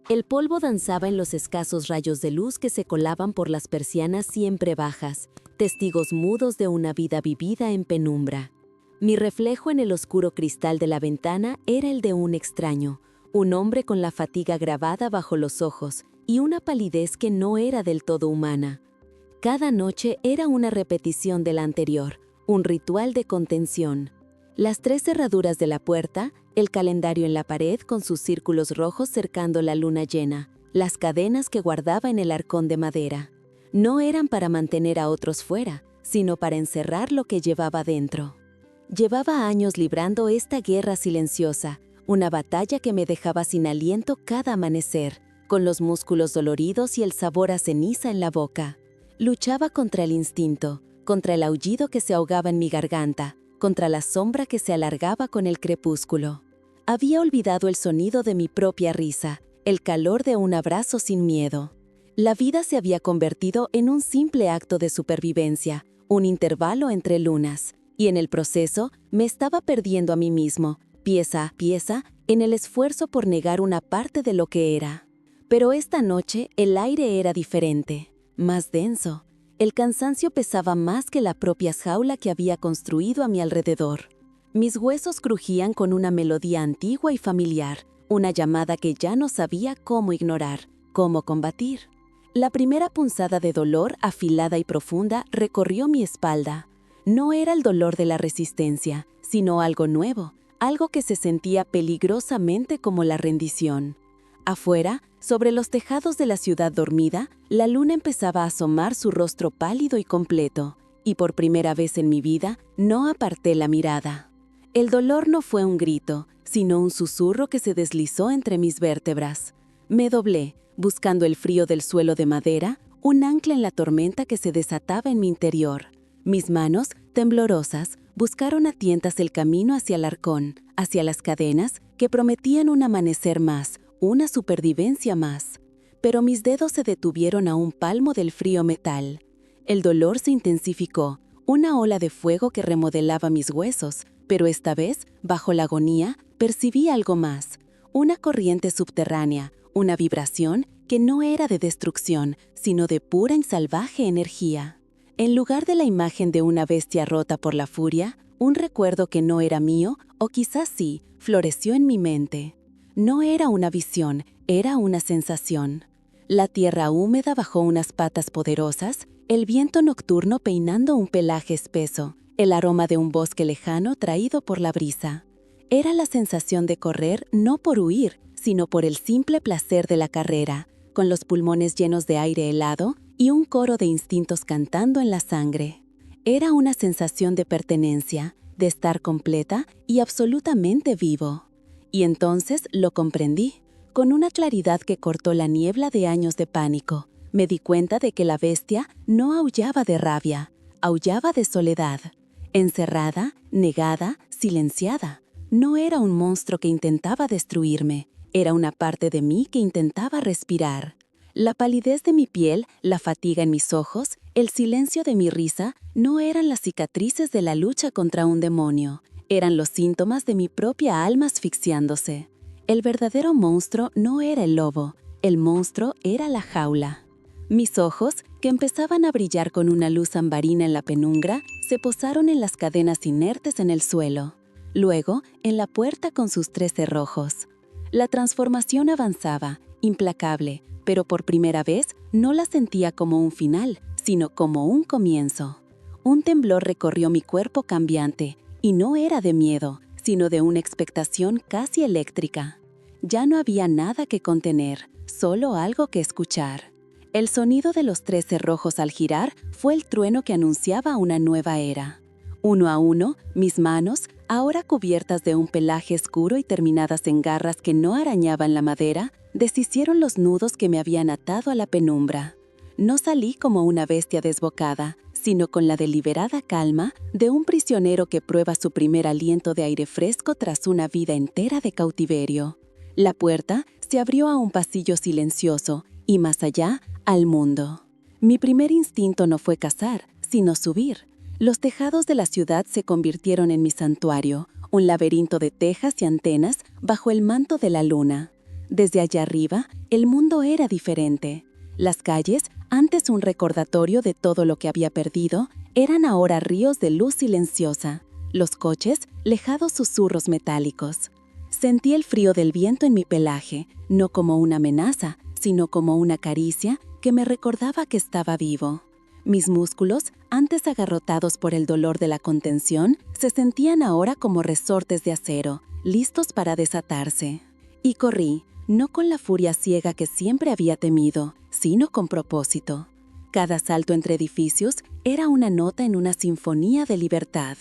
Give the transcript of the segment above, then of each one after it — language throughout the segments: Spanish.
El polvo danzaba en los escasos rayos de luz que se colaban por las persianas siempre bajas, testigos mudos de una vida vivida en penumbra. Mi reflejo en el oscuro cristal de la ventana era el de un extraño, un hombre con la fatiga grabada bajo los ojos y una palidez que no era del todo humana. Cada noche era una repetición de la anterior, un ritual de contención. Las 3 cerraduras de la puerta, el calendario en la pared con sus círculos rojos cercando la luna llena, las cadenas que guardaba en el arcón de madera. No eran para mantener a otros fuera, sino para encerrar lo que llevaba dentro. Llevaba años librando esta guerra silenciosa, una batalla que me dejaba sin aliento cada amanecer, con los músculos doloridos y el sabor a ceniza en la boca. Luchaba contra el instinto, contra el aullido que se ahogaba en mi garganta, contra la sombra que se alargaba con el crepúsculo. Había olvidado el sonido de mi propia risa, el calor de un abrazo sin miedo. La vida se había convertido en un simple acto de supervivencia, un intervalo entre lunas, y en el proceso me estaba perdiendo a mí mismo, pieza a pieza, en el esfuerzo por negar una parte de lo que era. Pero esta noche el aire era diferente, más denso. El cansancio pesaba más que la propia jaula que había construido a mi alrededor. Mis huesos crujían con una melodía antigua y familiar, una llamada que ya no sabía cómo ignorar, cómo combatir. La primera punzada de dolor, afilada y profunda, recorrió mi espalda. No era el dolor de la resistencia, sino algo nuevo, algo que se sentía peligrosamente como la rendición. Afuera, sobre los tejados de la ciudad dormida, la luna empezaba a asomar su rostro pálido y completo, y por primera vez en mi vida no aparté la mirada. El dolor no fue un grito, sino un susurro que se deslizó entre mis vértebras. Me doblé, buscando el frío del suelo de madera, un ancla en la tormenta que se desataba en mi interior. Mis manos, temblorosas, buscaron a tientas el camino hacia el arcón, hacia las cadenas que prometían un amanecer más, una supervivencia más. Pero mis dedos se detuvieron a un palmo del frío metal. El dolor se intensificó, una ola de fuego que remodelaba mis huesos, pero esta vez, bajo la agonía, percibí algo más. Una corriente subterránea, una vibración que no era de destrucción, sino de pura y salvaje energía. En lugar de la imagen de una bestia rota por la furia, un recuerdo que no era mío, o quizás sí, floreció en mi mente. No era una visión, era una sensación. La tierra húmeda bajo unas patas poderosas, el viento nocturno peinando un pelaje espeso, el aroma de un bosque lejano traído por la brisa. Era la sensación de correr no por huir, sino por el simple placer de la carrera, con los pulmones llenos de aire helado y un coro de instintos cantando en la sangre. Era una sensación de pertenencia, de estar completa y absolutamente vivo. Y entonces lo comprendí, con una claridad que cortó la niebla de años de pánico. Me di cuenta de que la bestia no aullaba de rabia, aullaba de soledad. Encerrada, negada, silenciada. No era un monstruo que intentaba destruirme, era una parte de mí que intentaba respirar. La palidez de mi piel, la fatiga en mis ojos, el silencio de mi risa no eran las cicatrices de la lucha contra un demonio. Eran los síntomas de mi propia alma asfixiándose. El verdadero monstruo no era el lobo, el monstruo era la jaula. Mis ojos, que empezaban a brillar con una luz ambarina en la penumbra, se posaron en las cadenas inertes en el suelo. Luego, en la puerta con sus 3 cerrojos. La transformación avanzaba, implacable, pero por primera vez no la sentía como un final, sino como un comienzo. Un temblor recorrió mi cuerpo cambiante, y no era de miedo, sino de una expectación casi eléctrica. Ya no había nada que contener, solo algo que escuchar. El sonido de los 3 cerrojos al girar fue el trueno que anunciaba una nueva era. Uno a uno, mis manos, ahora cubiertas de un pelaje oscuro y terminadas en garras que no arañaban la madera, deshicieron los nudos que me habían atado a la penumbra. No salí como una bestia desbocada, sino con la deliberada calma de un prisionero que prueba su primer aliento de aire fresco tras una vida entera de cautiverio. La puerta se abrió a un pasillo silencioso y más allá, al mundo. Mi primer instinto no fue cazar, sino subir. Los tejados de la ciudad se convirtieron en mi santuario, un laberinto de tejas y antenas bajo el manto de la luna. Desde allá arriba, el mundo era diferente. Las calles, antes un recordatorio de todo lo que había perdido, eran ahora ríos de luz silenciosa. Los coches, lejados susurros metálicos. Sentí el frío del viento en mi pelaje, no como una amenaza, sino como una caricia que me recordaba que estaba vivo. Mis músculos, antes agarrotados por el dolor de la contención, se sentían ahora como resortes de acero, listos para desatarse. Y corrí, no con la furia ciega que siempre había temido, sino con propósito. Cada salto entre edificios era una nota en una sinfonía de libertad.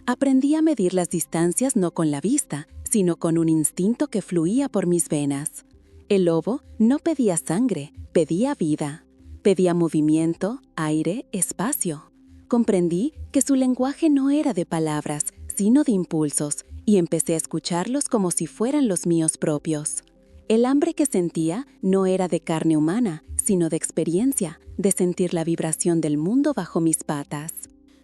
Aprendí a medir las distancias no con la vista, sino con un instinto que fluía por mis venas. El lobo no pedía sangre, pedía vida. Pedía movimiento, aire, espacio. Comprendí que su lenguaje no era de palabras, sino de impulsos, y empecé a escucharlos como si fueran los míos propios. El hambre que sentía no era de carne humana, sino de experiencia, de sentir la vibración del mundo bajo mis patas.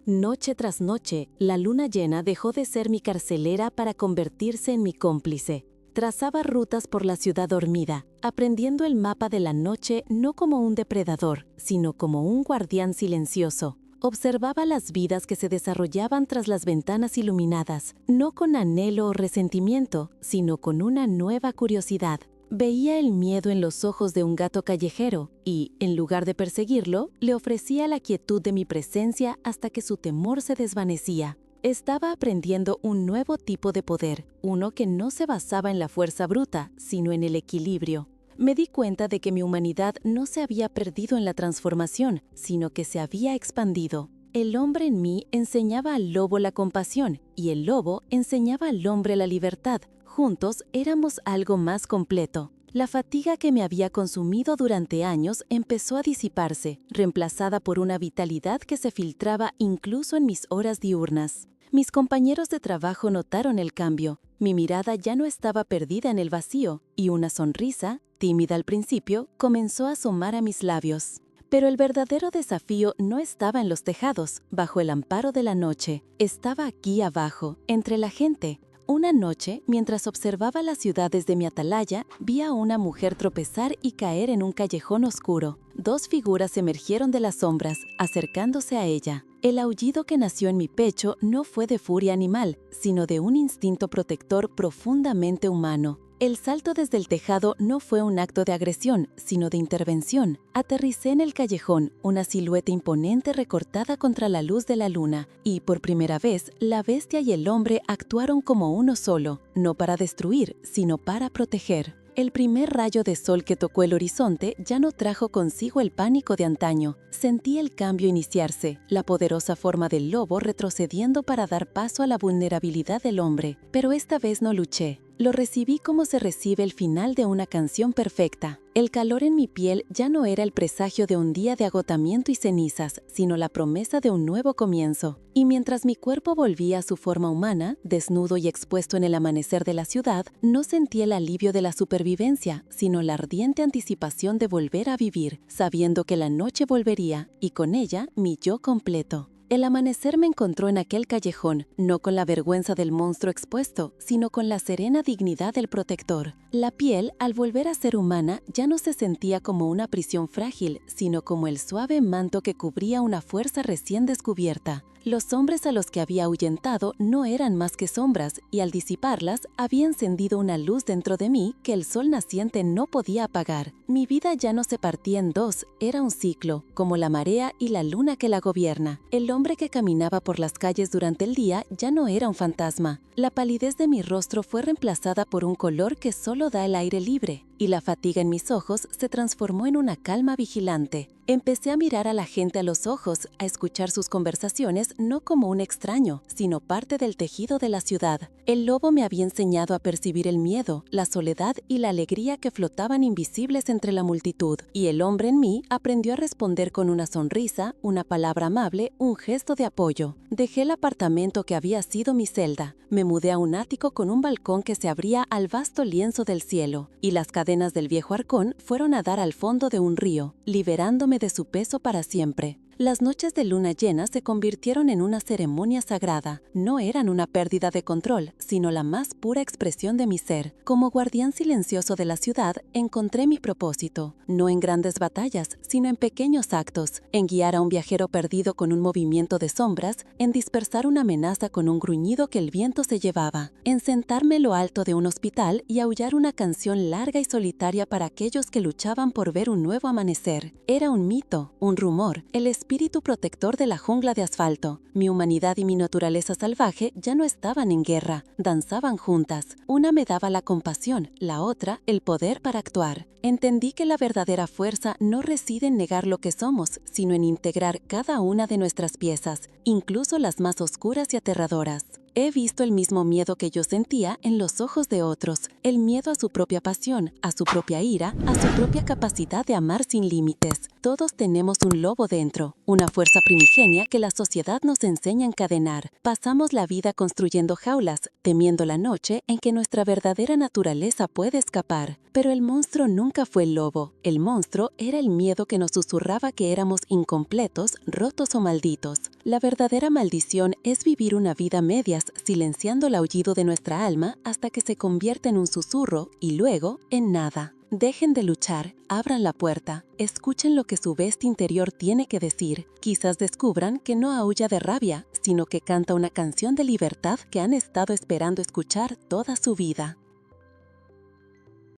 Noche tras noche, la luna llena dejó de ser mi carcelera para convertirse en mi cómplice. Trazaba rutas por la ciudad dormida, aprendiendo el mapa de la noche no como un depredador, sino como un guardián silencioso. Observaba las vidas que se desarrollaban tras las ventanas iluminadas, no con anhelo o resentimiento, sino con una nueva curiosidad. Veía el miedo en los ojos de un gato callejero y, en lugar de perseguirlo, le ofrecía la quietud de mi presencia hasta que su temor se desvanecía. Estaba aprendiendo un nuevo tipo de poder, uno que no se basaba en la fuerza bruta, sino en el equilibrio. Me di cuenta de que mi humanidad no se había perdido en la transformación, sino que se había expandido. El hombre en mí enseñaba al lobo la compasión y el lobo enseñaba al hombre la libertad. Juntos éramos algo más completo. La fatiga que me había consumido durante años empezó a disiparse, reemplazada por una vitalidad que se filtraba incluso en mis horas diurnas. Mis compañeros de trabajo notaron el cambio. Mi mirada ya no estaba perdida en el vacío, y una sonrisa, tímida al principio, comenzó a asomar a mis labios. Pero el verdadero desafío no estaba en los tejados, bajo el amparo de la noche. Estaba aquí abajo, entre la gente. Una noche, mientras observaba las ciudades de mi atalaya, vi a una mujer tropezar y caer en un callejón oscuro. Dos figuras emergieron de las sombras, acercándose a ella. El aullido que nació en mi pecho no fue de furia animal, sino de un instinto protector profundamente humano. El salto desde el tejado no fue un acto de agresión, sino de intervención. Aterricé en el callejón, una silueta imponente recortada contra la luz de la luna, y por primera vez, la bestia y el hombre actuaron como uno solo, no para destruir, sino para proteger. El primer rayo de sol que tocó el horizonte ya no trajo consigo el pánico de antaño. Sentí el cambio iniciarse, la poderosa forma del lobo retrocediendo para dar paso a la vulnerabilidad del hombre. Pero esta vez no luché. Lo recibí como se recibe el final de una canción perfecta. El calor en mi piel ya no era el presagio de un día de agotamiento y cenizas, sino la promesa de un nuevo comienzo. Y mientras mi cuerpo volvía a su forma humana, desnudo y expuesto en el amanecer de la ciudad, no sentí el alivio de la supervivencia, sino la ardiente anticipación de volver a vivir, sabiendo que la noche volvería, y con ella mi yo completo. El amanecer me encontró en aquel callejón, no con la vergüenza del monstruo expuesto, sino con la serena dignidad del protector. La piel, al volver a ser humana, ya no se sentía como una prisión frágil, sino como el suave manto que cubría una fuerza recién descubierta. Los hombres a los que había ahuyentado no eran más que sombras, y al disiparlas, había encendido una luz dentro de mí que el sol naciente no podía apagar. Mi vida ya no se partía en dos, era un ciclo, como la marea y la luna que la gobierna. El hombre que caminaba por las calles durante el día ya no era un fantasma. La palidez de mi rostro fue reemplazada por un color que solo da el aire libre, y la fatiga en mis ojos se transformó en una calma vigilante. Empecé a mirar a la gente a los ojos, a escuchar sus conversaciones no como un extraño, sino parte del tejido de la ciudad. El lobo me había enseñado a percibir el miedo, la soledad y la alegría que flotaban invisibles entre la multitud, y el hombre en mí aprendió a responder con una sonrisa, una palabra amable, un gesto de apoyo. Dejé el apartamento que había sido mi celda, me mudé a un ático con un balcón que se abría al vasto lienzo del cielo, y las cadenas del viejo arcón fueron a dar al fondo de un río, liberándome de su peso para siempre. Las noches de luna llena se convirtieron en una ceremonia sagrada. No eran una pérdida de control, sino la más pura expresión de mi ser. Como guardián silencioso de la ciudad, encontré mi propósito, no en grandes batallas, sino en pequeños actos, en guiar a un viajero perdido con un movimiento de sombras, en dispersar una amenaza con un gruñido que el viento se llevaba, en sentarme en lo alto de un hospital y aullar una canción larga y solitaria para aquellos que luchaban por ver un nuevo amanecer. Era un mito, un rumor, el espíritu protector de la jungla de asfalto. Mi humanidad y mi naturaleza salvaje ya no estaban en guerra, danzaban juntas. Una me daba la compasión, la otra el poder para actuar. Entendí que la verdadera fuerza no reside en negar lo que somos, sino en integrar cada una de nuestras piezas, incluso las más oscuras y aterradoras. He visto el mismo miedo que yo sentía en los ojos de otros, el miedo a su propia pasión, a su propia ira, a su propia capacidad de amar sin límites. Todos tenemos un lobo dentro, una fuerza primigenia que la sociedad nos enseña a encadenar. Pasamos la vida construyendo jaulas, temiendo la noche en que nuestra verdadera naturaleza puede escapar. Pero el monstruo nunca fue el lobo. El monstruo era el miedo que nos susurraba que éramos incompletos, rotos o malditos. La verdadera maldición es vivir una vida a medias, silenciando el aullido de nuestra alma hasta que se convierte en un susurro y luego en nada. Dejen de luchar, abran la puerta, escuchen lo que su bestia interior tiene que decir. Quizás descubran que no aúlla de rabia, sino que canta una canción de libertad que han estado esperando escuchar toda su vida.